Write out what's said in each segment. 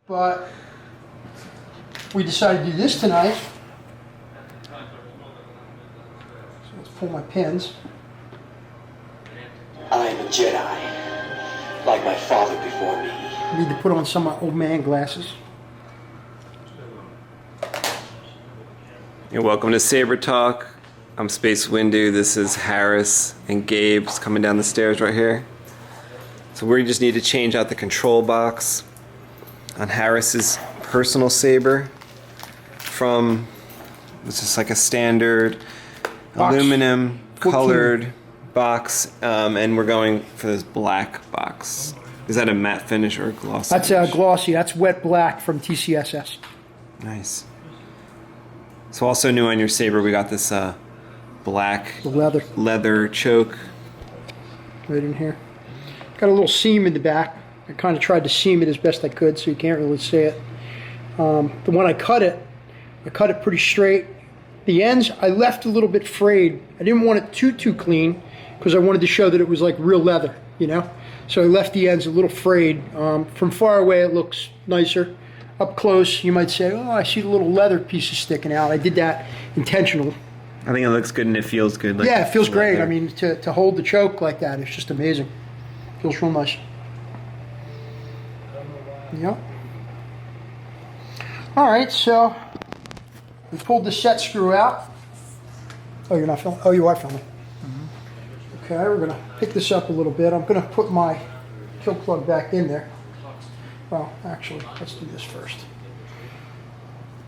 but we decided to do this tonight. So let's pull my pins. I am a Jedi, like my father before me. I need to put on some of my old man glasses. You're welcome to Saber Talk. I'm SpaceWindu. This is Harris and Gabe's coming down the stairs right here. So we just need to change out the control box on Harris's personal Saber from, it's just like a standard box. Aluminum 14. colored box, and we're going for this black box. Is that a matte finish or a glossy? That's glossy. That's wet black from TCSS. Nice. So also new on your Saber, we got this black The leather choke. Right in here. Got a little seam in the back. I kind of tried to seam it as best I could so you can't really see it. The one I cut it pretty straight. The ends, I left a little bit frayed. I didn't want it too clean because I wanted to show that it was like real leather, you know? So I left the ends a little frayed. From far away it looks nicer. Up close you might say, oh, I see the little leather pieces sticking out. I did that intentional. I think it looks good and it feels good. Like yeah, it feels great. leather. I mean, to hold the choke like that, it's just amazing. Feels real nice. Yep. All right, so we pulled the set screw out. Oh, you're not filming? Oh, you are filming. Mm-hmm. Okay, we're going to pick this up a little bit. I'm going to put my kill plug back in there. Well, actually, let's do this first.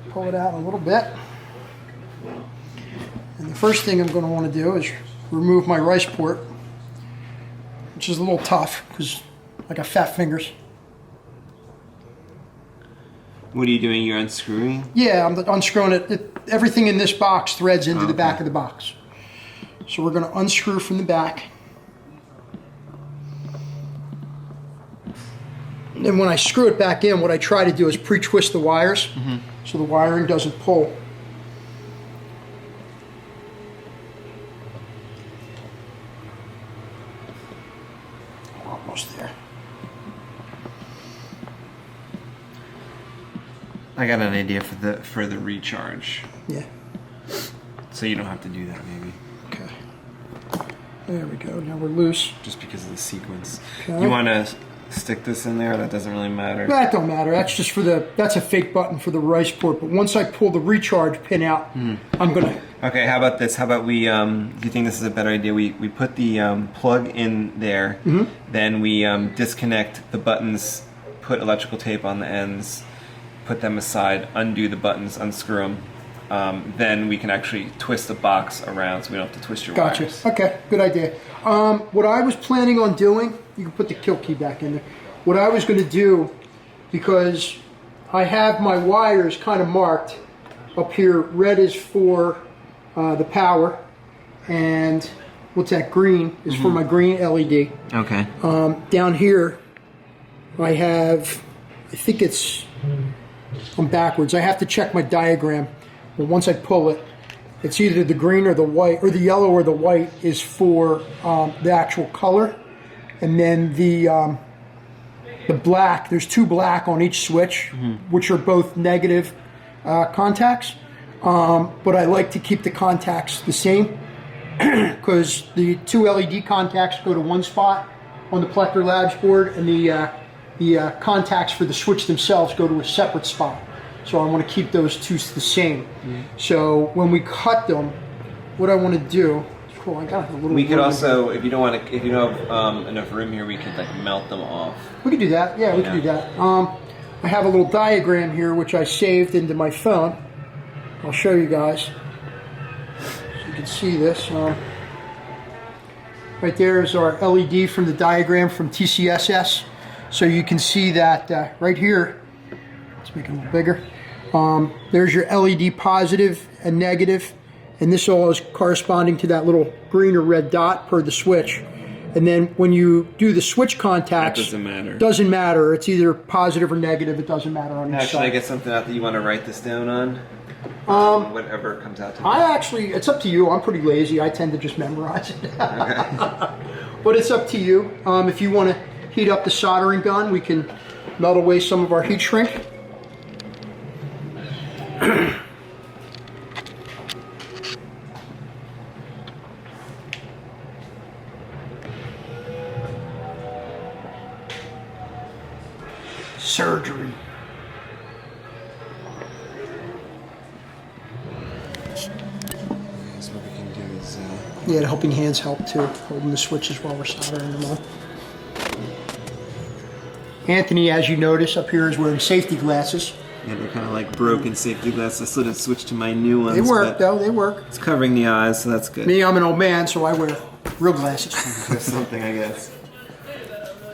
Pull it out a little bit. And the first thing I'm going to want to do is remove my rice port, which is a little tough because I got fat fingers. What are you doing? You're unscrewing? Yeah, I'm unscrewing it. Everything in this box threads into the back of the box. So we're going to unscrew from the back. And then when I screw it back in, what I try to do is pre-twist the wires so the wiring doesn't pull. Almost there. I got an idea for the recharge. Yeah. So you don't have to do that, maybe. Okay. There we go. Now we're loose. Just because of the sequence. Okay. You want to stick this in there? That doesn't really matter. That don't matter. That's just for that's a fake button for the rice port. But once I pull the recharge pin out, I'm gonna. Okay. How about this? How about we? Do you think this is a better idea? We put the plug in there. Then we disconnect the buttons, put electrical tape on the ends, put them aside, undo the buttons, unscrew them. Then we can actually twist the box around so we don't have to twist your Gotcha. wires. Okay, good idea. What I was planning on doing, you can put the kill key back in there. What I was going to do, because I have my wires kind of marked up here, red is for the power, and what's that, green is for my green LED. Okay. Down here, I have, I think I'm backwards. I have to check my diagram. But once I pull it, it's either the green or the white, or the yellow or the white is for the actual color. And then the black, there's two black on each switch, which are both negative contacts. But I like to keep the contacts the same because the two LED contacts go to one spot on the Plector Labs board, and the contacts for the switch themselves go to a separate spot. So I want to keep those two the same. So when we cut them, what I want to do, cool, I got a little. We could also, if you don't have enough room here, we could like melt them off. We could do that. Yeah, we could do that. I have a little diagram here which I saved into my phone. I'll show you guys so you can see this. Right there is our LED from the diagram from TCSS. So you can see that right here. Let's make it a little bigger. There's your LED positive and negative, and this all is corresponding to that little green or red dot per the switch. And then when you do the switch contacts, doesn't matter. It's either positive or negative. It doesn't matter on each Should side. I get something out that you want to write this down on? Whatever comes out to me. It's up to you. I'm pretty lazy. I tend to just memorize it. Okay. But it's up to you. If you want to heat up the soldering gun, we can melt away some of our heat shrink. Surgery. So what we can do is Yeah, the helping hands help too, holding the switches while we're soldering them on. Anthony, as you notice up here, is wearing safety glasses. yeah, they're kind of like broken safety glasses. I still didn't switch to my new ones. They work but though, they work. It's covering the eyes, so that's good. Me, I'm an old man, so I wear real glasses. That's something, I guess.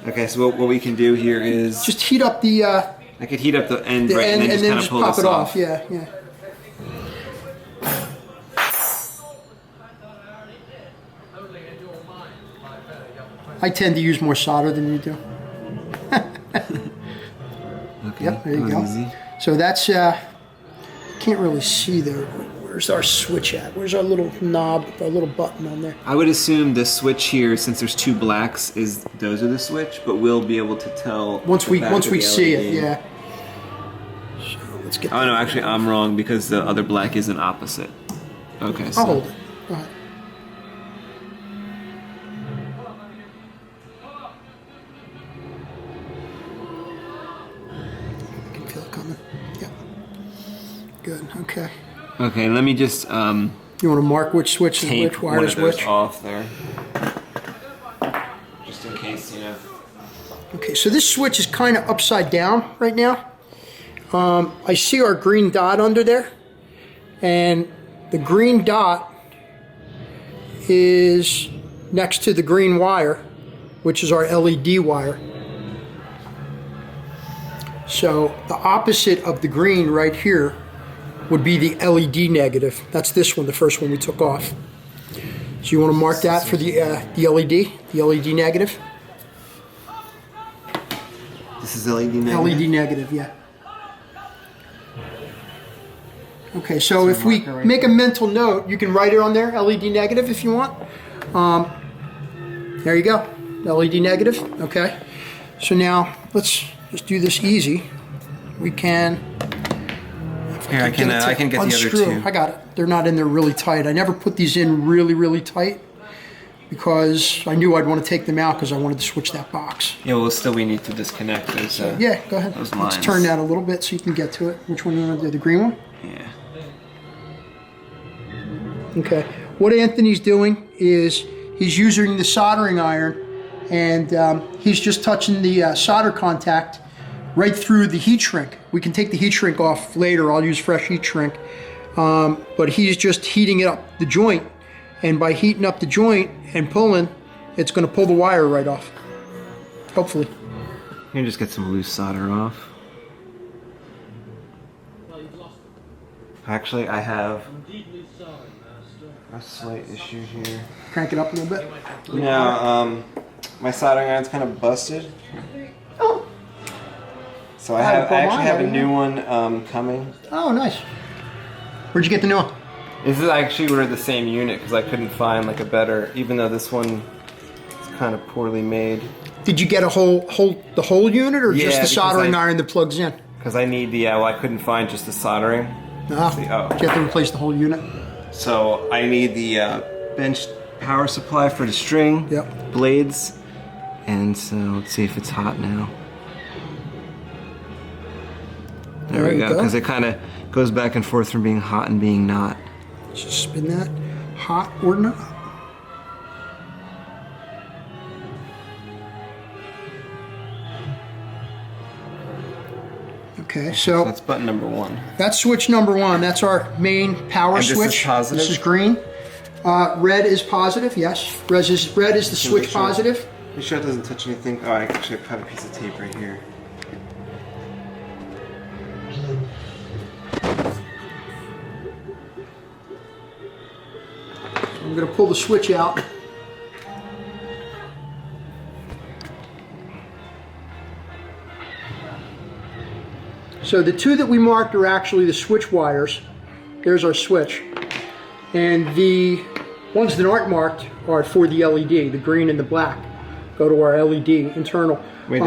Okay, so what we can do here is Just heat up the I could heat up the end, right, end and then just kind of pull pop this it off. off. Yeah, yeah. I tend to use more solder than you do. Okay, Yep, there you that go. was easy. So that's can't really see there. Where's our switch at? Where's our little knob, our little button on there? I would assume the switch here, since there's two blacks, those are the switch, but we'll be able to tell Once the we back once of we the see LED. it, yeah. So let's get. Oh no, actually I'm wrong because the other black is an opposite. Okay, so I'll hold it. Go ahead. I can feel it coming. Yeah. Good. Okay. okay, let me just You want to mark which switch is tape which, one wire of is those which? off there, just in case, you know. Okay, so this switch is kind of upside down right now. I see our green dot under there, and the green dot is next to the green wire, which is our LED wire. So the opposite of the green right here would be the LED negative. That's this one, the first one we took off. So you want to mark that for the LED negative? This is LED negative? LED negative, yeah. Okay, so if we marker right make a mental note, you can write it on there, LED negative if you want. There you go, LED negative, okay. So now, let's just do this easy. We can... Here, I can get the other unscrew. two. I got it. They're not in there really tight. I never put these in really, really tight because I knew I'd want to take them out because I wanted to switch that box. Yeah, well, still we need to disconnect those. Yeah, go ahead. Those Let's lines. turn that a little bit so you can get to it. Which one you want to do? The green one? Yeah. Okay. What Anthony's doing is he's using the soldering iron and he's just touching the solder contact right through the heat shrink. We can take the heat shrink off later. I'll use fresh heat shrink. But he's just heating it up the joint. And by heating up the joint and pulling, it's going to pull the wire right off. Hopefully. Here, just get some loose solder off. Actually, I have a slight issue here. Crank it up a little bit. No, my soldering iron's kind of busted. Oh, So I actually have a new one coming. oh nice. Where'd you get the new one? This is actually we're the same unit because I couldn't find like a better, even though this one is kind of poorly made. Did you get the whole unit or just Yeah, the because soldering iron that plugs in? Because I need the, I couldn't find just the soldering. Ah, Oh. you have to replace the whole unit. So I need the bench power supply for the string, Yep. blades, and so let's see if it's hot now. There we you go, go. because it kind of goes back and forth from being hot and being not. Just spin that, hot or not. Okay, So so that's button number one. that's switch number one. That's our main power And this is switch. positive? This is green. Red is positive, yes. Red is the switch make sure. positive. Make sure it doesn't touch anything. Oh, I actually have a piece of tape right here. I'm going to pull the switch out. So the two that we marked are actually the switch wires. There's our switch. And the ones that aren't marked are for the LED, the green and the black. Go to our LED internal. Wait,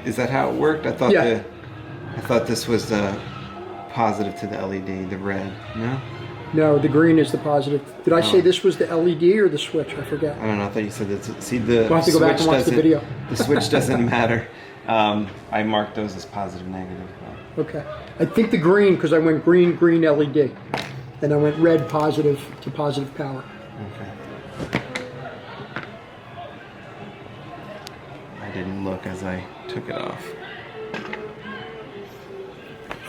is that how it worked? I thought Yeah. I thought this was the positive to the LED, the red. No? No, the green is the positive. Did I say this was the LED or the switch? I forget. I don't know. I thought you said that. See, the We'll have to go back and watch the video. The switch doesn't matter. I marked those as positive, negative. Okay. I think the green, because I went green, green LED. And I went red positive to positive power. Okay. I didn't look as I took it off.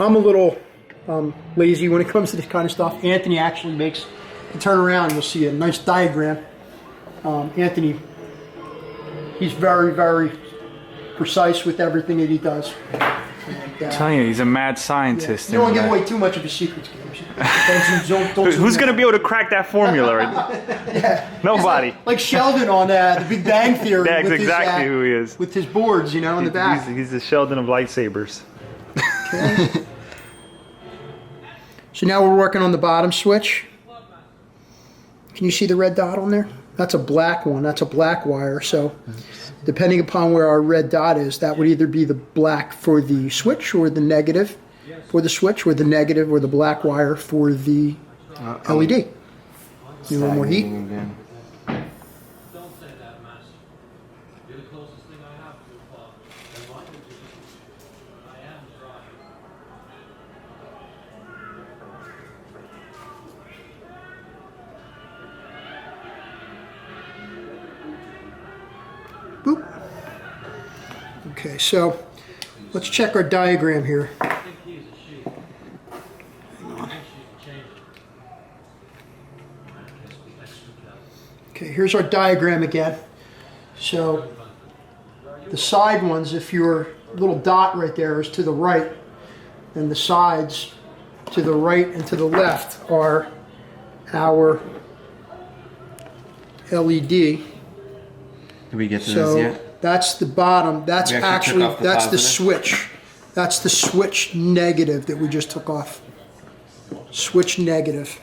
I'm a little lazy when it comes to this kind of stuff. Anthony actually makes, you turn around, you'll see a nice diagram. Anthony, he's very, very precise with everything that he does. And, I'm telling you, he's a mad scientist. you don't want to give away too much of his secrets, Games. Don't Who's going to be able to crack that formula? Yeah. Nobody. Like Sheldon on The Big Bang Theory. That's with exactly his, who he is. With his boards, you know, in the back. He's the Sheldon of lightsabers. Okay. So now we're working on the bottom switch. Can you see the red dot on there? That's a black one. That's a black wire. So depending upon where our red dot is, that would either be the black for the switch or the negative for the switch, or the negative or the black wire for the LED. Need a little more heat. Again. Don't say that, Master. You're the closest thing I have to a father. And why would you listen to me? I am trying. Boop. Okay, so let's check our diagram here. I think he's a she. Hang on. She's a change. I guess we extra careful. Okay, here's our diagram again. So the side ones, if your little dot right there is to the right, then the sides to the right and to the left are our LED. Did we get to So this yet? that's the bottom. That's We actually took actually, off the that's the positive? switch. That's the switch negative that we just took off. Switch negative.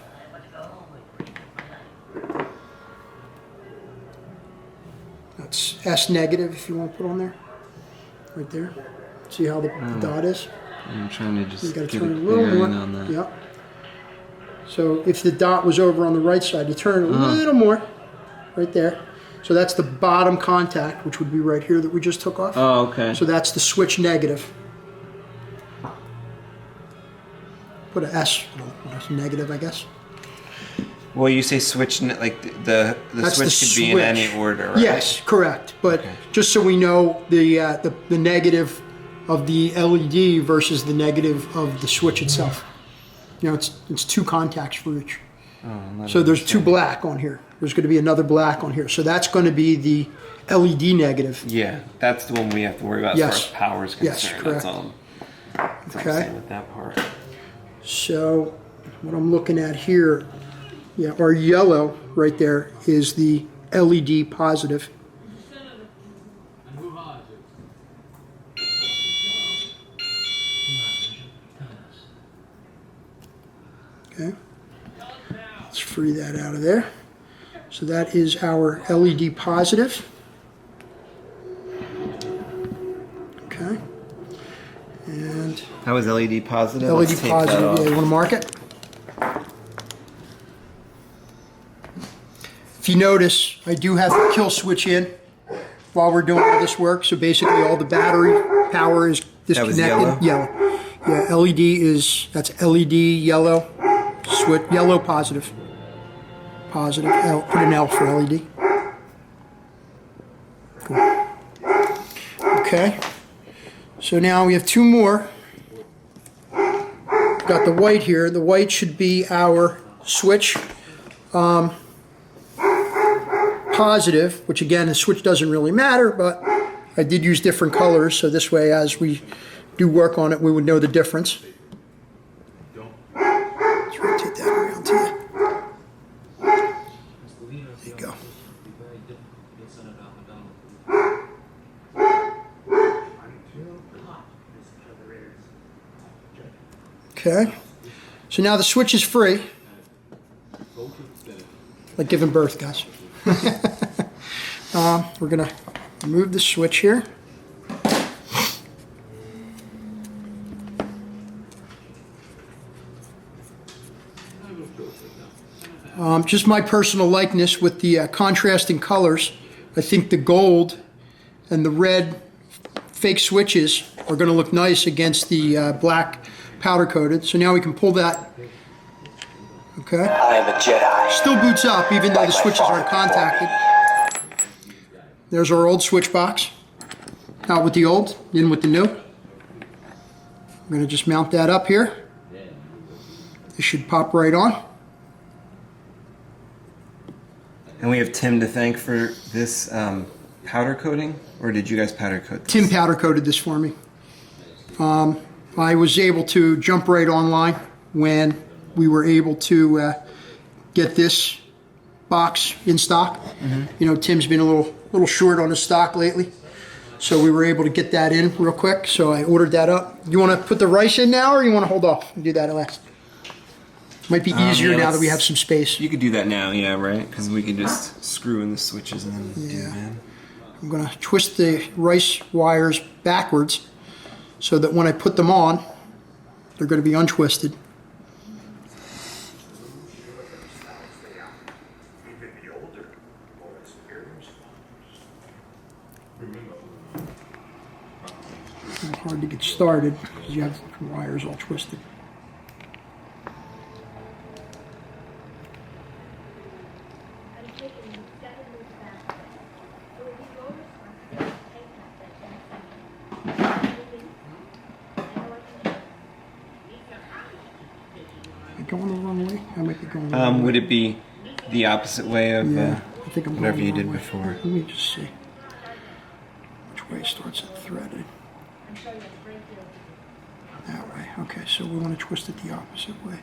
That's S negative if you want to put on there. Right there. See how the dot is? I'm trying to You just got to get turn a it a little clear more. in on that. Yep. So if the dot was over on the right side, you turn it a little more. Right there. So that's the bottom contact, which would be right here that we just took off. Oh, okay. So that's the switch negative. Put an S, that's negative, I guess. Well, you say switch, like the That's switch the could be in any switch. order, right? Yes, correct. But Okay. just so we know the negative of the LED versus the negative of the switch itself. You know, it's two contacts for each. So there's two black on here. There's going to be another black on here. So that's going to be the LED negative. Yeah, that's the one we have to worry about Yes. as far as power is Yes, concerned. correct. That's all. That's all I'm Okay. saying with that part. So what I'm looking at here, yeah, our yellow right there is the LED positive. And who are you? Okay. Let's free that out of there. So that is our LED positive. Okay. And That was LED positive. LED Let's take positive, that off. yeah, you want to mark it? If you notice, I do have the kill switch in while we're doing all this work. So basically all the battery power is disconnected. yellow? Yellow. Yeah, LED is, that's LED yellow, switch, yellow positive. Positive, L, put an L for LED. Cool. Okay. So now we have two more. Got the white here. The white should be our switch positive, which again, the switch doesn't really matter, but I did use different colors, so this way as we do work on it, we would know the difference. Let's rotate that around to you. There you go. Okay. So now the switch is free. Like giving birth, guys. We're going to remove the switch here. Just my personal likeness with the contrasting colors. I think the gold and the red fake switches are going to look nice against the black powder coated. So now we can pull that. Okay. I am a Jedi. Still boots up even though the switches aren't contacted. There's our old switch box. Out with the old, in with the new. I'm going to just mount that up here. This should pop right on. And we have Tim to thank for this powder coating, or did you guys powder coat this? Tim powder coated this for me. I was able to jump right online when we were able to get this box in stock. You know, Tim's been a little short on his stock lately, so we were able to get that in real quick. So I ordered that up. You want to put the rice in now, or you want to hold off and do that at last? Might be easier yeah, now that we have some space. You could do that now, yeah, right? Because we could just screw in the switches and then do that. I'm going to twist the rice wires backwards so that when I put them on, they're going to be untwisted. It's hard to get started because you have the wires all twisted. Going the wrong way? I might be going the wrong way. Would it be the opposite way of Yeah, I think I'm whatever going you the did wrong way. before? Let me just see which way starts at threaded. That way. Okay, so we want to twist it the opposite way.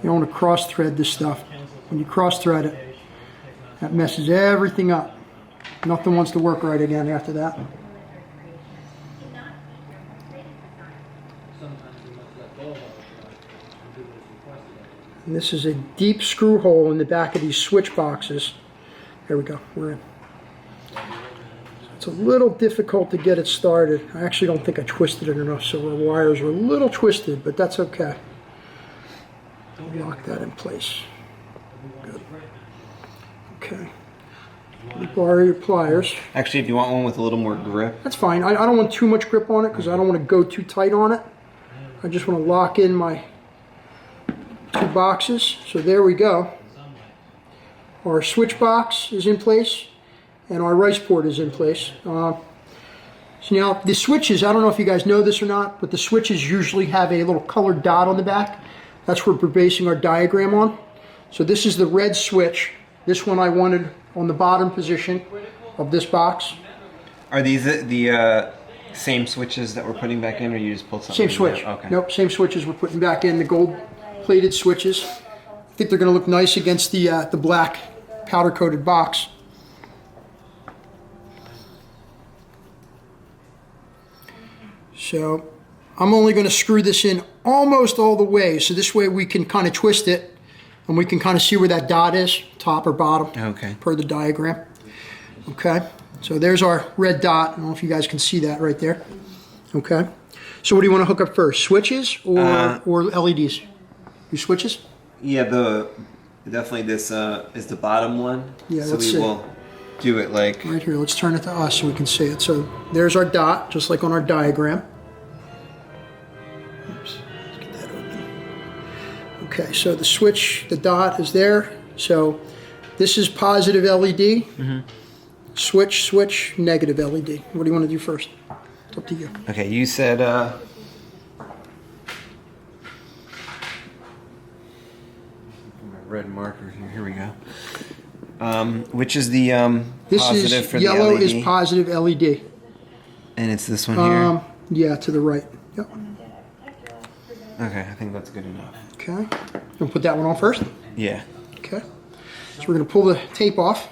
You don't want to cross thread this stuff. When you cross thread it, that messes everything up. Nothing wants to work right again after that. And this is a deep screw hole in the back of these switch boxes. There we go, we're in. It's a little difficult to get it started. I actually don't think I twisted it enough, so our wires are a little twisted, but that's okay. Lock that in place. Good. Okay. Borrow your pliers. Actually, if you want one with a little more grip. That's fine. I don't want too much grip on it because I don't want to go too tight on it. I just want to lock in my two boxes. So there we go. Our switch box is in place and our rice port is in place. So now the switches, I don't know if you guys know this or not, but the switches usually have a little colored dot on the back. That's what we're basing our diagram on. So this is the red switch. This one I wanted on the bottom position of this box. Are these the same switches that we're putting back in, or you just pulled something? Same switch. Okay. Nope, same switches we're putting back in, the gold plated switches. I think they're going to look nice against the black powder coated box. So I'm only going to screw this in almost all the way, so this way we can kind of twist it and we can kind of see where that dot is, top or bottom, Okay. per the diagram. Okay, so there's our red dot. I don't know if you guys can see that right there. Okay, so what do you want to hook up first, switches or LEDs? Your switches? Yeah, definitely this is the bottom one. Yeah, so let's we see. will do it like Right here, let's turn it to us so we can see it. So there's our dot, just like on our diagram. Oops, let's get that open. Okay, so the switch, the dot is there. So this is positive LED. Switch, negative LED. What do you want to do first? It's up to you. Okay, you said my red marker here. Here we go. Which is the This positive is for yellow the LED? is positive LED. And it's this one here. Yeah, to the right. Yep. Okay, I think that's good enough. Okay. You want to put that one on first? Yeah. Okay. So we're going to pull the tape off.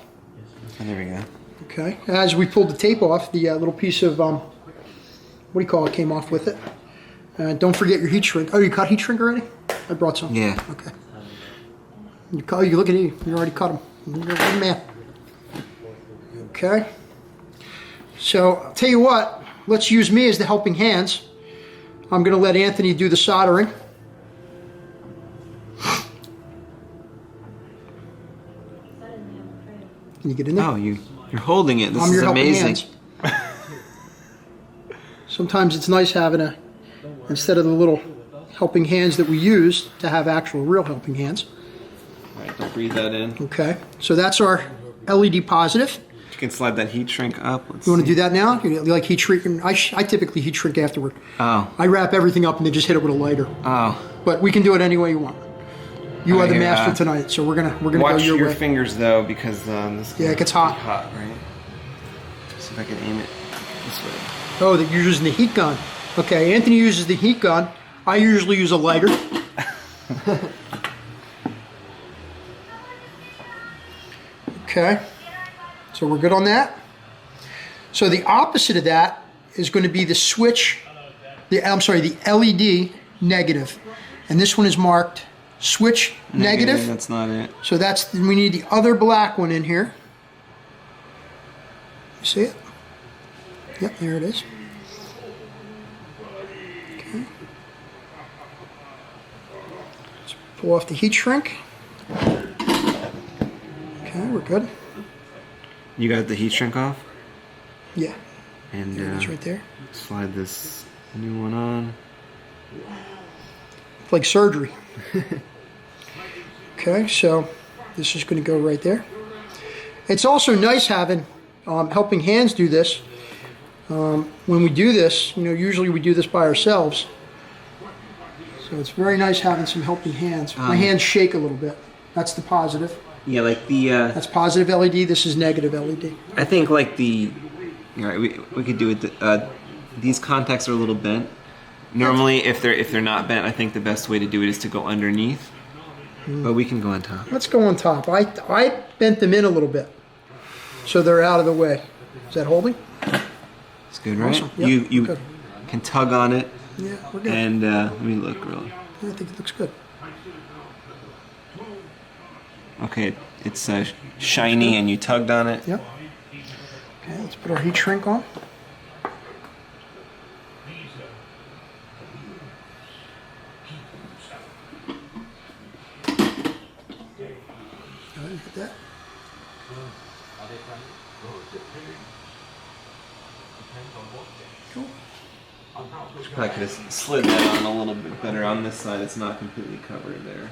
Oh, there we go. Okay. As we pulled the tape off, the little piece of what do you call it came off with it. Don't forget your heat shrink. Oh, you cut heat shrink already? I brought some. Yeah. Okay. You look at you. You already cut them. You're a good man. Okay. So I'll tell you what, let's use me as the helping hands. I'm going to let Anthony do the soldering. Can you get in there? Oh, you're holding it. This I'm is your helping amazing. hands. Sometimes it's nice having instead of the little helping hands that we use, to have actual real helping hands. All right, don't breathe that in. Okay, so that's our LED positive. You can slide that heat shrink up. You want to do that now? You like heat shrink? I typically heat shrink afterward. Oh. I wrap everything up and then just hit it with a lighter. Oh. But we can do it any way you want. You are the Here, master tonight, so we're gonna go watch your your way. fingers though, because this Yeah, it gets hot. Hot, right? See if I can aim it this way. Oh, that you're using the heat gun. Okay, Anthony uses the heat gun. I usually use a lighter. Okay, so we're good on that. So the opposite of that is going to be the switch, the LED negative. And this one is marked switch negative. That's not it. So we need the other black one in here. You see it? Yep, there it is. Okay. Let's pull off the heat shrink. Okay, we're good. You got the heat shrink off? Yeah, And there it is right there. slide this new one on. It's like surgery. Okay, so this is going to go right there. It's also nice having helping hands do this. When we do this, usually we do this by ourselves. So it's very nice having some helping hands. My hands shake a little bit. That's the positive. Yeah, like the. That's positive LED. This is negative LED. I think like the. All right, we could do it. These contacts are a little bent. Normally, if they're not bent, I think the best way to do it is to go underneath. But we can go on top. Let's go on top. I bent them in a little bit, so they're out of the way. Is that holding? It's good, right? Awesome. Yep, You good. can tug on it. Yeah, we're good. And let me look really. I think it looks good. Okay, it's shiny and you tugged on it. Yep. Okay, let's put our heat shrink on. Hit that. Cool. Probably could have slid that on a little bit better on this side. It's not completely covered there.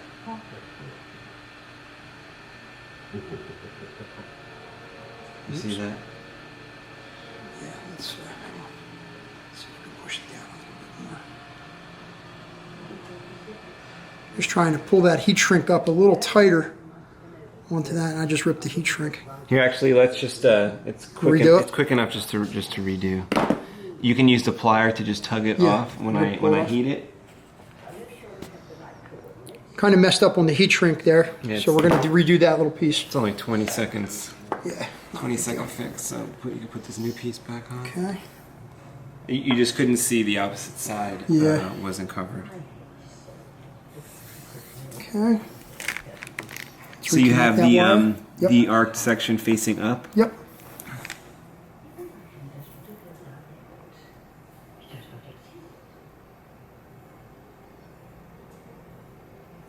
You see that? Yeah, let's see if we can push it down a little bit more. Just trying to pull that heat shrink up a little tighter onto that, and I just ripped the heat shrink. Here, actually, let's just it's quick. Redo it? It's quick enough just to redo. You can use the plier to just tug it Yeah, off when I heat it. Kind of messed up on the heat shrink there, Yeah, so we're going to redo that little piece. It's only 20 seconds. Yeah. 20-second fix. So you can put this new piece back on. Okay. You just couldn't see the opposite side. Yeah. Wasn't covered. Okay. So you have reconnect that wire. Yep. the arced section facing up. Yep.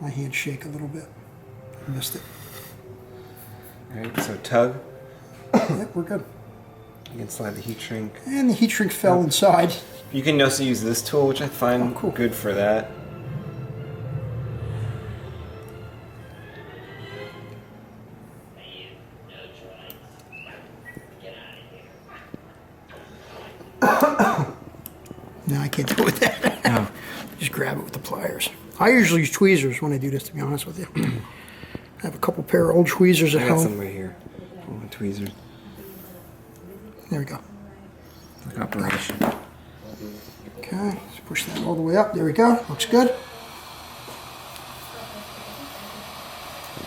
My hands shake a little bit. I missed it. All right. So tug. Yep, we're good. You can slide the heat shrink. And the heat shrink fell inside. You can also use this tool, which I find cool. good for that. No, I can't do it with that. No. Just grab it with the pliers. I usually use tweezers when I do this, to be honest with you. I have a couple pair of old tweezers at I got home. some right here. Oh, tweezers. There we go. Like operation. Okay, let's push that all the way up. There we go. Looks good.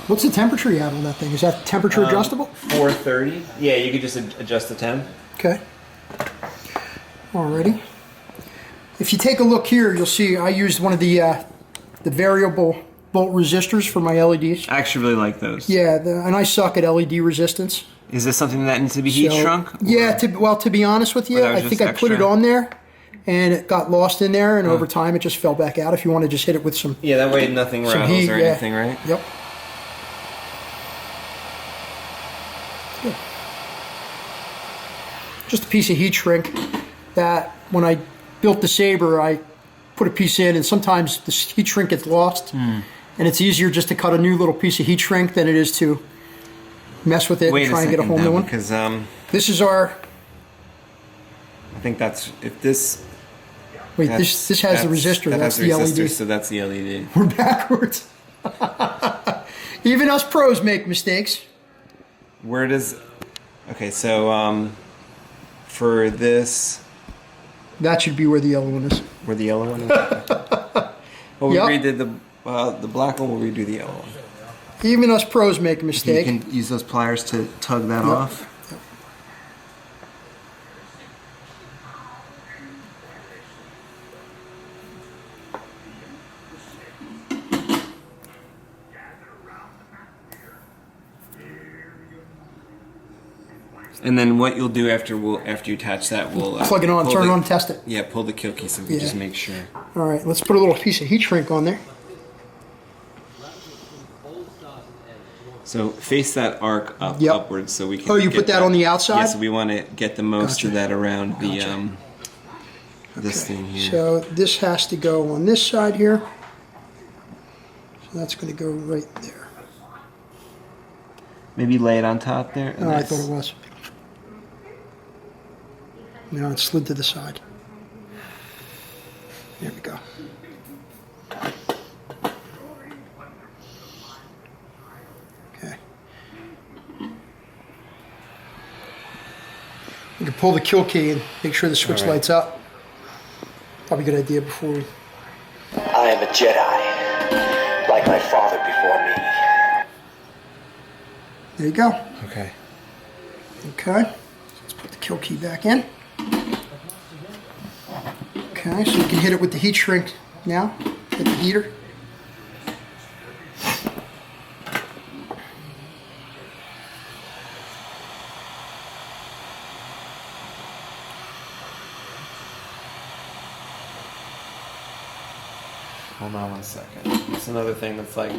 What's the temperature you have on that thing? Is that temperature adjustable? 430. Yeah, you could just adjust the temp. Okay. Alrighty. If you take a look here, you'll see I used one of the variable bolt resistors for my LEDs. I actually really like those. Yeah, and I suck at LED resistance. Is this something that needs to be heat So, shrunk? Yeah, to be honest with you, that was I think just I put it extra? on there and it got lost in there, and over time it just fell back out. If you want to just hit it with some Yeah, that way nothing some rattles heat, or yeah. anything, right? Yep. Good. Just a piece of heat shrink that when I built the Saber, I put a piece in, and sometimes the heat shrink gets lost, and it's easier just to cut a new little piece of heat shrink than it is to mess with it Wait and try a and get a second, whole new though, one. because This is our. I think that's if this. Wait, That's- this has the that's- resistor. that That's has the resistor, LED. So that's the LED. We're backwards. Even us pros make mistakes. Where does? Okay, so for this, That should be where the yellow one is. where the yellow one is. Well, we Yep. redid the black one. We'll redo the yellow one. Even us pros make a You mistake. can use those pliers to tug that Yep. off. And then what you'll do after you attach that, we'll Plug it on, pull turn it the- on, test it. Yeah, pull the kill key so we can Yeah. just make sure. All right, let's put a little piece of heat shrink on there. So face that arc up Yep. upwards so we can. Oh, you get put that on the outside? Yeah, so we want to get the most Gotcha. of that around the Gotcha. this thing here. So this has to go on this side here. So that's going to go right there. Maybe lay it on top there. Oh, I thought it was. No, it slid to the side. There we go. Okay. You can pull the kill key and make sure the switch All right. lights up. Probably a good idea before we. I am a Jedi, like my father before me. There you go. Okay. Okay. Let's put the kill key back in. Okay, so you can hit it with the heat shrink now. Hit the heater. Hold on 1 second. It's another thing that's like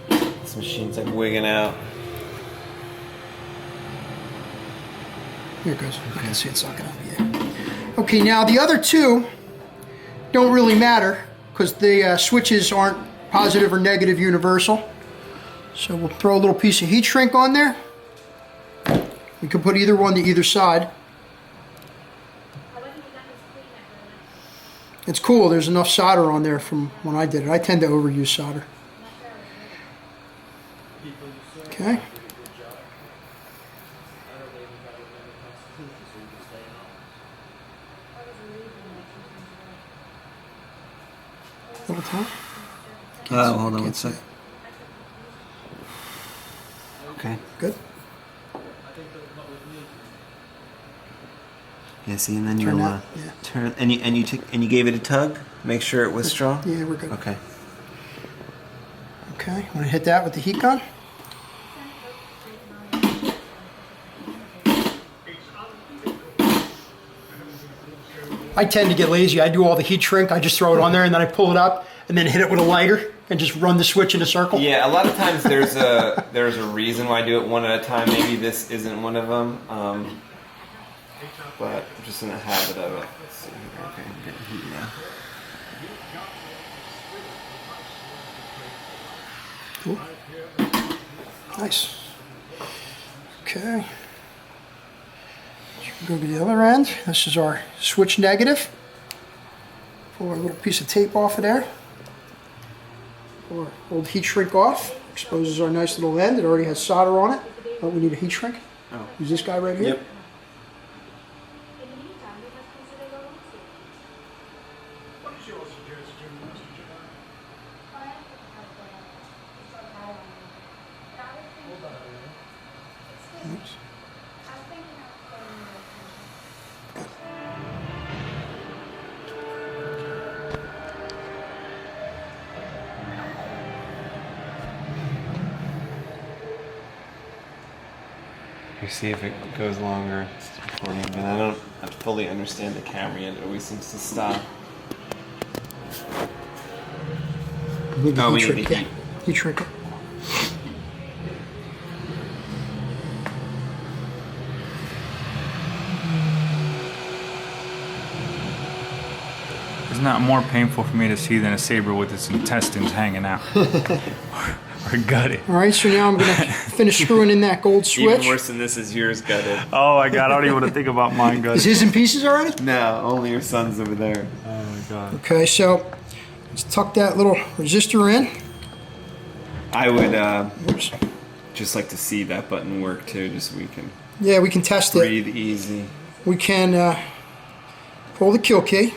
this machine's like wigging out. Here it goes. You can see it sucking up. Yeah. Okay, now the other two don't really matter because the switches aren't positive or negative universal. So we'll throw a little piece of heat shrink on there. We can put either one to either side. It's cool. There's enough solder on there from when I did it. I tend to overuse solder. Okay. Little time. Oh, hold on Can't 1 see second. Okay. Good. Yeah. See, and then Turn you'll that, yeah. turn and you gave it a tug. Make sure it was strong. Yeah, we're good. Okay. Okay, I'm gonna hit that with the heat gun. I tend to get lazy. I do all the heat shrink. I just throw it on there and then I pull it up and then hit it with a lighter and just run the switch in a circle. Yeah, a lot of times there's a reason why I do it one at a time. Maybe this isn't one of them, but I'm just in the habit of it. Let's see here. Okay, I'm getting heat now. Cool. Nice. Okay. Go to the other end. This is our switch negative. Pull our little piece of tape off of there. Pull our old heat shrink off. Exposes our nice little end. It already has solder on it. But we need a heat shrink. Oh. Use this guy right here. Yep. Oops. We see if it goes longer. It's recording, and I don't fully understand the camera yet. It always seems to stop. We need Oh, we heat need shrink, the yeah. heat. Heat shrink it. It's not more painful for me to see than a saber with its intestines hanging out. or gutted. All right, so now I'm going to finish screwing in that gold switch. Even worse than this is yours gutted. Oh my god, I don't even want to think about mine Is gutted. his in pieces already? No, only your son's over there. Oh my god. Okay, so let's tuck that little resistor in. I would Oops. just like to see that button work too, just so we can Yeah, we can test it. breathe easy. We can pull the kill key.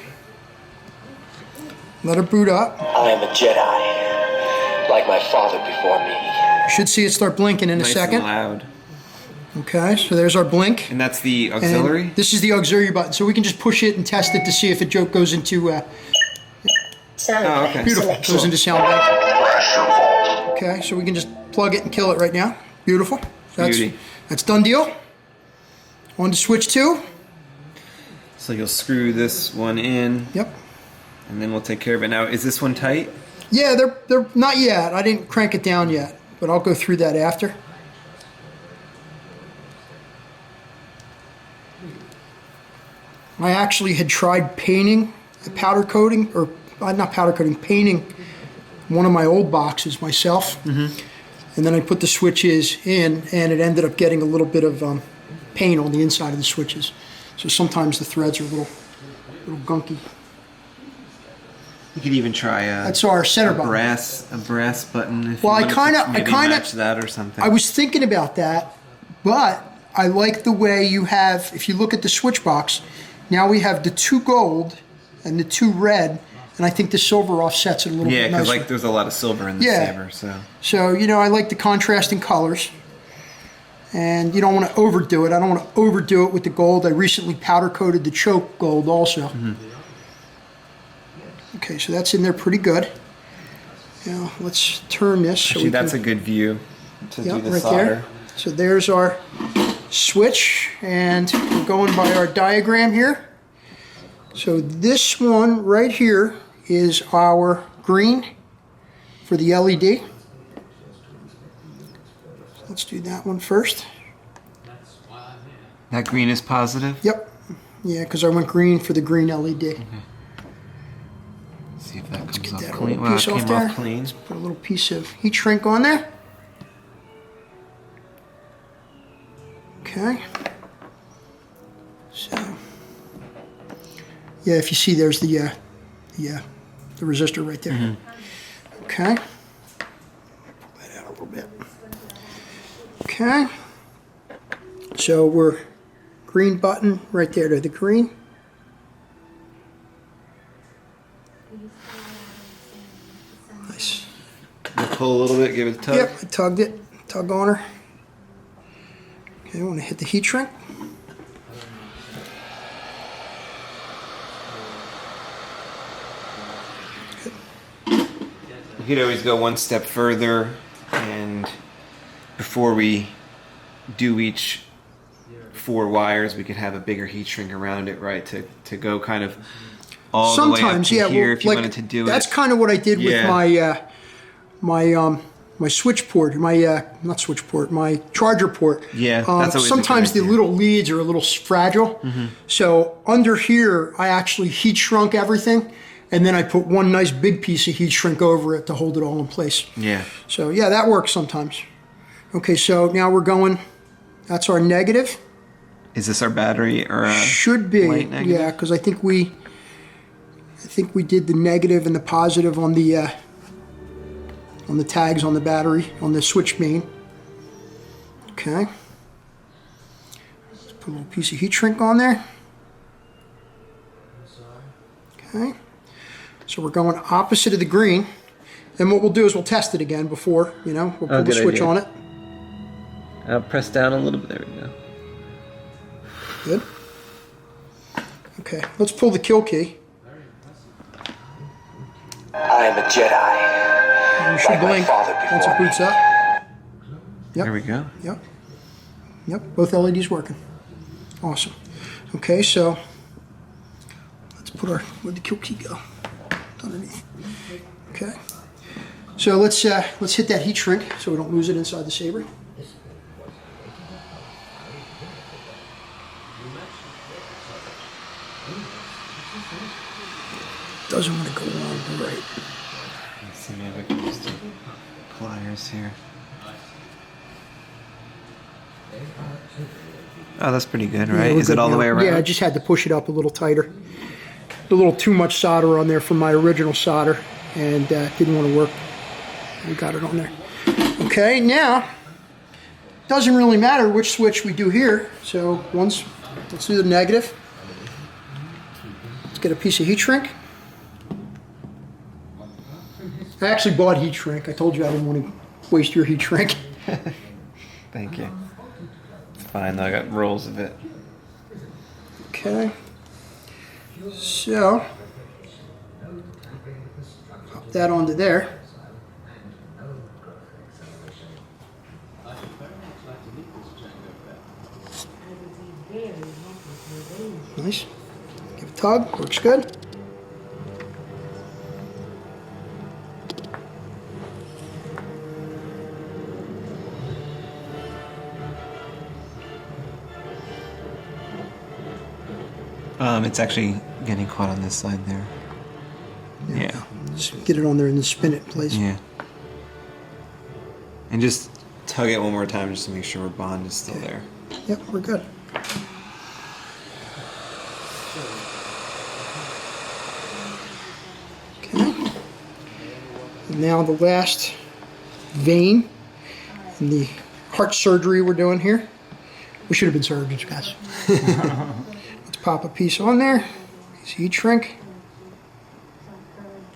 Let her boot up. I am a Jedi, like my father before me. You should see it start blinking in a Nice second. and loud. Okay, so there's our blink. And that's the And auxiliary? this is the auxiliary button, so we can just push it and test it to see if it goes into Sound Oh, okay. beautiful. Goes into sound bank. Okay, so we can just plug it and kill it right now. Beautiful. Beauty. That's done deal. On to switch 2. So you'll screw this one in, Yep. and then we'll take care of it. Now, is this one tight? Yeah, they're not yet. I didn't crank it down yet, but I'll go through that after. I actually had tried painting, powder coating, or not powder coating, painting one of my old boxes myself. And then I put the switches in, and it ended up getting a little bit of paint on the inside of the switches. So sometimes the threads are a little gunky. You could even try That's our center button. a brass button. If Well, you I wanted to kinda- maybe match that or something. I was thinking about that, but I like the way you have, if you look at the switch box, now we have the 2 gold and the 2 red, and I think the silver offsets it a little Yeah, bit because nicer. like there's a lot of silver in the Yeah. saber, so So, I like the contrasting colors, and you don't want to overdo it. I don't want to overdo it with the gold. I recently powder coated the choke gold also. Okay, so that's in there pretty good. Now, let's turn this. So actually we that's can, a good view to yeah, do the right solder. there. So there's our switch, and we're going by our diagram here. So this one right here is our green for the LED. So let's do that one first. That green is positive. Yep. Yeah, because I went green for the green LED. See if that comes Get off that clean. little Well, it piece off came there. off clean. Put a little piece of heat shrink on there. Okay. So, yeah, if you see, there's the resistor right there. Okay. Pull that out a little bit. Okay. So we're green button right there to the green. Nice. We'll pull a little bit, give it a tug. Yep, I tugged it. Tug on her. Okay, I want to hit the heat shrink. We could always go one step further, and before we do each 4 wires, we could have a bigger heat shrink around it, right? To go kind of all the way up Sometimes, to yeah. here Well, if you like, wanted to do that's it. kind of what I did with Yeah. my switch port, not switch port, my charger port. Yeah, that's always a good sometimes the idea. little leads are a little fragile. So under here, I actually heat shrunk everything, and then I put one nice big piece of heat shrink over it to hold it all in place. Yeah. So yeah, that works sometimes. Okay, so now we're going. That's our negative. Is this our battery or a Should be, light negative? yeah, because I think we did the negative and the positive on the tags on the battery on the switch main. Okay, let's put a little piece of heat shrink on there. Okay, so we're going opposite of the green. And what we'll do is we'll test it again before, we'll pull the good switch idea. on it. Press down a little bit. There we go. Good. Okay, let's pull the kill key. I am a Jedi, You should like my blink father once it before me. boots up. Yep. There we go. Yep. Yep, both LEDs working. Awesome. Okay, so let's put our, where'd the kill key go? It's underneath. Okay. So let's hit that heat shrink so we don't lose it inside the Saber. Doesn't want to go on the right. Let's see, maybe I can use the pliers here. Oh, that's pretty good, right? Yeah, Is it all the way around? Yeah, I just had to push it up a little tighter. A little too much solder on there from my original solder, and didn't want to work. We got it on there. Okay, now, doesn't really matter which switch we do here. So let's do the negative. Let's get a piece of heat shrink. I actually bought heat shrink. I told you I didn't want to waste your heat shrink. Thank you. It's fine though, I got rolls of it. Okay. So, pop that onto there. Nice. Give it a tug. Works good. It's actually getting caught on this side there. Yeah. Just get it on there and then spin it, please. Yeah. And just tug it one more time just to make sure our bond is still there. Yep, we're good. Okay. And now the last vein in the heart surgery we're doing here. We should have been surgeons, guys. Let's pop a piece on there. Piece of heat shrink.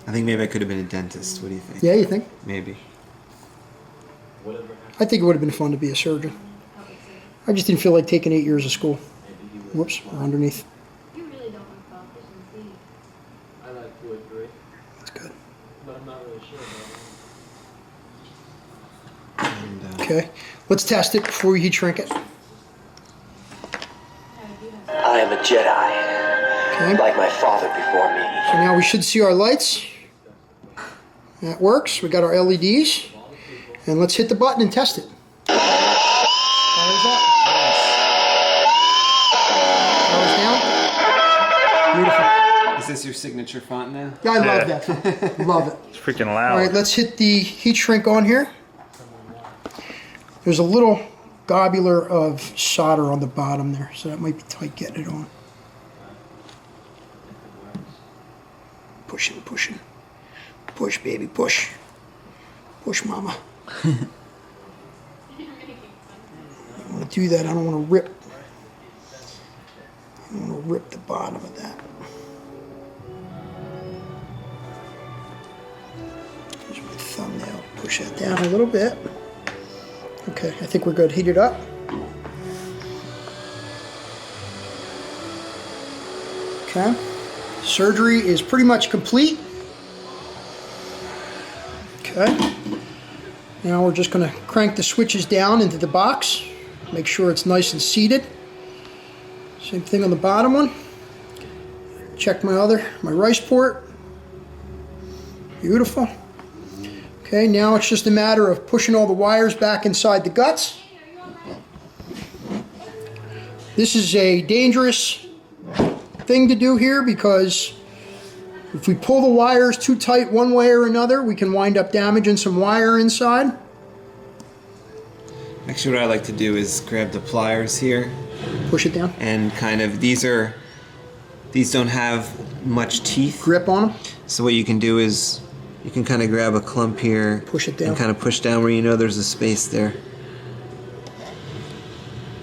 I think maybe I could have been a dentist. What do you think? Yeah, you think? Maybe. I think it would have been fun to be a surgeon. I just didn't feel like taking 8 years of school. Whoops, we're underneath. You really don't like crawfish and sea. I like 2 or 3, That's good. but I'm not really sure about it. And, Okay, let's test it before we heat shrink it. I am a Jedi, Okay. like my father before me. So now we should see our lights. That works. We got our LEDs. And let's hit the button and test it. Powers up. Powers down. Beautiful. is this your signature font now? Yeah, I love Yeah. that font. Love it. It's freaking All loud. right, let's hit the heat shrink on here. There's a little globular of solder on the bottom there, so that might be tight getting it on. Pushing, pushing. Push, baby, push. Push, mama. I don't want to do that. I don't want to rip. I don't want to rip the bottom of that. Use my thumbnail. Push that down a little bit. Okay, I think we're good. Heat it up. Okay. Surgery is pretty much complete. Okay. Now we're just going to crank the switches down into the box. Make sure it's nice and seated. Same thing on the bottom one. Check my rice port. Beautiful. Okay, now it's just a matter of pushing all the wires back inside the guts. This is a dangerous thing to do here because if we pull the wires too tight one way or another, we can wind up damaging some wire inside. Actually, what I like to do is grab the pliers here Push it down. and kind of, these don't have much teeth. Grip on them. So what you can do is you can kind of grab a clump here, Push it down. and kind of push down where you know there's a space there.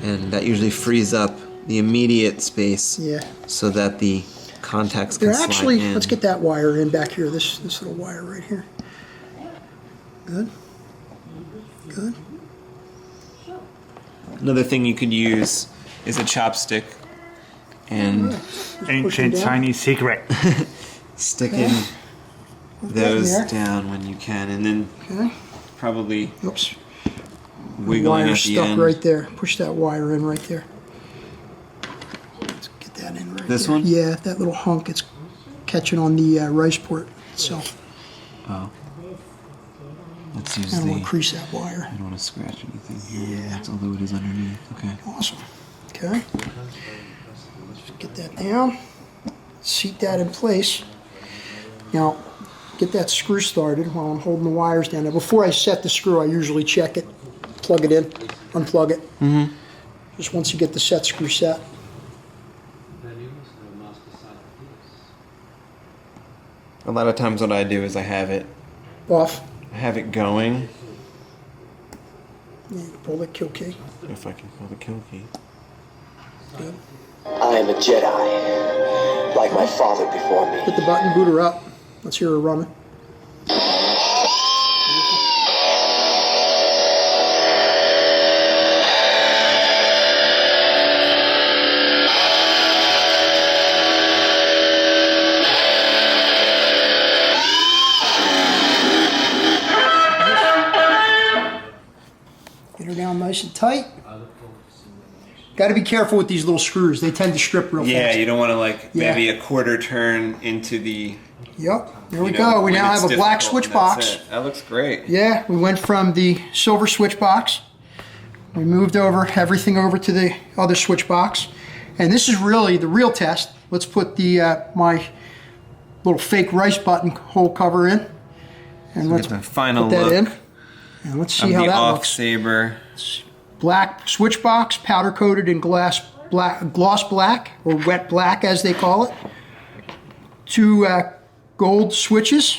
And that usually frees up the immediate space Yeah. so that the contacts can Here, slide actually, in. let's get that wire in back here. This little wire right here. Good. Good. Another thing you could use is a chopstick and Ancient down. Chinese secret. stick in that in those there. down when you can, and then Okay. probably Oops. wiggling wire at the stuck end. right there. Push that wire in right there. Let's get that in right This there. one? Yeah, that little hunk, it's catching on the rice port itself. Oh. Let's use I don't the... want to crease that wire. I don't want to scratch anything here. Yeah. Although it is underneath. Okay. Awesome. Okay. Just get that down. Seat that in place. Now, get that screw started while I'm holding the wires down. Now, before I set the screw, I usually check it, plug it in, unplug it. Mm-hmm. Just once you get the set screw set. Then you must have a master side of this. A lot of times what I do is I have it going. Yeah, pull the kill key. If I can pull the kill key. Good. I am a Jedi, like my father before me. Hit the button, boot her up. Let's hear her running. Get her down nice and tight. Got to be careful with these little screws. They tend to strip real Yeah, fast. you don't want to like Yeah. maybe a quarter turn into the... Yep, there we you know, go. We when now it's have a black difficult, switch and that's box. it. That looks great. Yeah, we went from the silver switch box. We moved over everything over to the other switch box. And this is really the real test. Let's put the my little fake rice button hole cover in. And let's Get the final put that look in. And let's see of how the that off looks. Saber. Black switch box, powder coated in gloss black, or wet black as they call it. 2 gold switches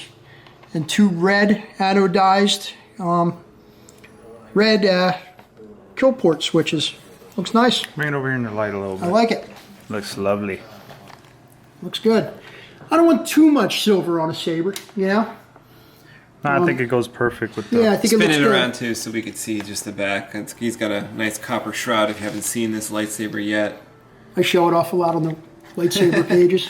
and 2 red anodized red kill port switches. Looks nice. Bring it over here in the light a little I bit. like it. Looks lovely. Looks good. I don't want too much silver on a Saber, you know? No, I think it goes perfect with the... Yeah, I think it Spin looks it good. around too so we could see just the back. He's got a nice copper shroud if you haven't seen this lightsaber yet. I show it off a lot on the lightsaber pages.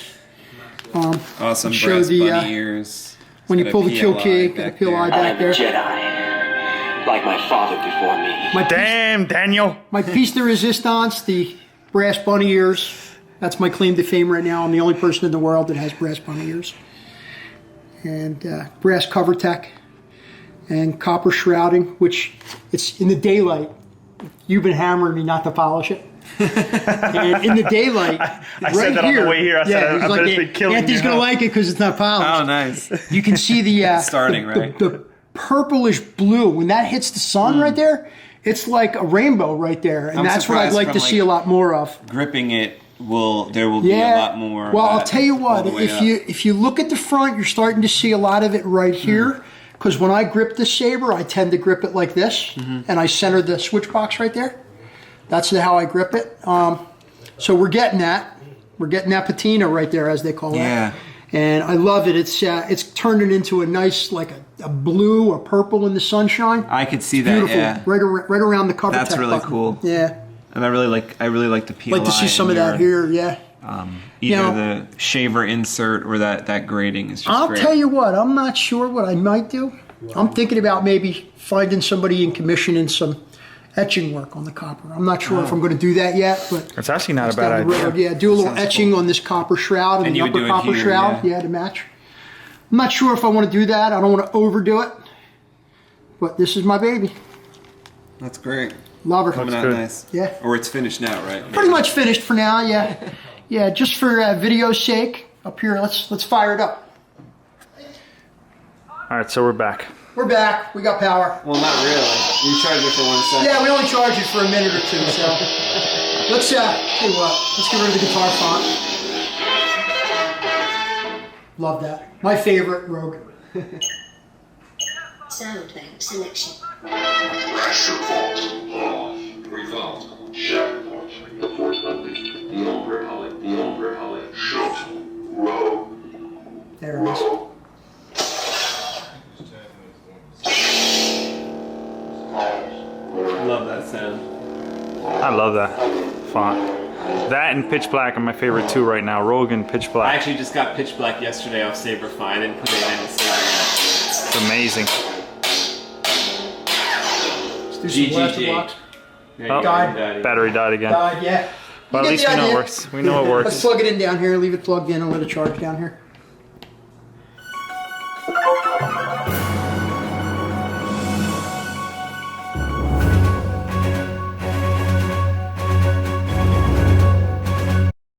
Awesome show brass the, bunny ears. When you Got a pull the kill PLI key, got the back PLI there. I back am a there. Jedi, like my father before me. Damn, Daniel! My piece de resistance, the brass bunny ears. That's my claim to fame right now. I'm the only person in the world that has brass bunny ears. And brass cover tech. And copper shrouding, which it's in the daylight. You've been hammering me not to polish it. And in the daylight, I said that on the way here. I said, he's I bet it's been killing Anthony's you going to now." like it because it's not polished. Oh, nice. You can see the Starting, right? the purplish blue when that hits the sun right there. It's like a rainbow right there, and I'm that's what I'd surprised like from, to see a lot more of. Gripping it there will be a lot more. Well, of I'll that tell you all what. the way up. If you look at the front, you're starting to see a lot of it right here. Because when I grip the Saber, I tend to grip it like this, and I center the switch box right there. That's how I grip it. So we're getting that. We're getting that patina right there, as they call it. Yeah. And I love it. It's turning into a nice, like a blue or purple in the sunshine. I could see that. Beautiful. Yeah. Right around the cover. That's tech really button. cool. Yeah. And I really like the PLI. Like to see some in of that your, here. Yeah. Either Now- the shaver insert or that grading is just I'll great. tell you what, I'm not sure what I might do. I'm thinking about maybe finding somebody in commission in some etching work on the copper. I'm not sure if I'm going to do that yet, but It's actually not a bad down the idea. road, yeah, do a little Sounds etching cool. on this copper shroud and And the you would upper do it copper here, shroud, yeah. to match. I'm not sure if I want to do that. I don't want to overdo it, but this is my baby. That's great. Love her. Coming out good. nice. Yeah. Or it's finished now, right? Pretty much finished for now. Yeah, yeah. Just for video's sake, up here. Let's fire it up. All right, so we're back. We're back. We got power. Well, not really. You charged it for 1 second. Yeah, we only charge it for a minute or two, so let's tell you what, let's get rid of the guitar font. Love that. My favorite Rogue. Sound bank selection. Pressure vault. Revolve. Check. Enforcement. No repelling. No repelling. Shut. Row. There it is. Love that sound. I love that font. That and Pitch Black are my favorite two right now. Rogan, Pitch I Black. actually just got pitch black yesterday off Saberify. I didn't put it in the Saber yet. It's amazing. Just Do some blaster blocks. Oh, Died. battery died again. Died, yeah. Well, You at get least the we know it idea. works. We know it works. Let's plug it in down here, leave it plugged in and let it charge down here.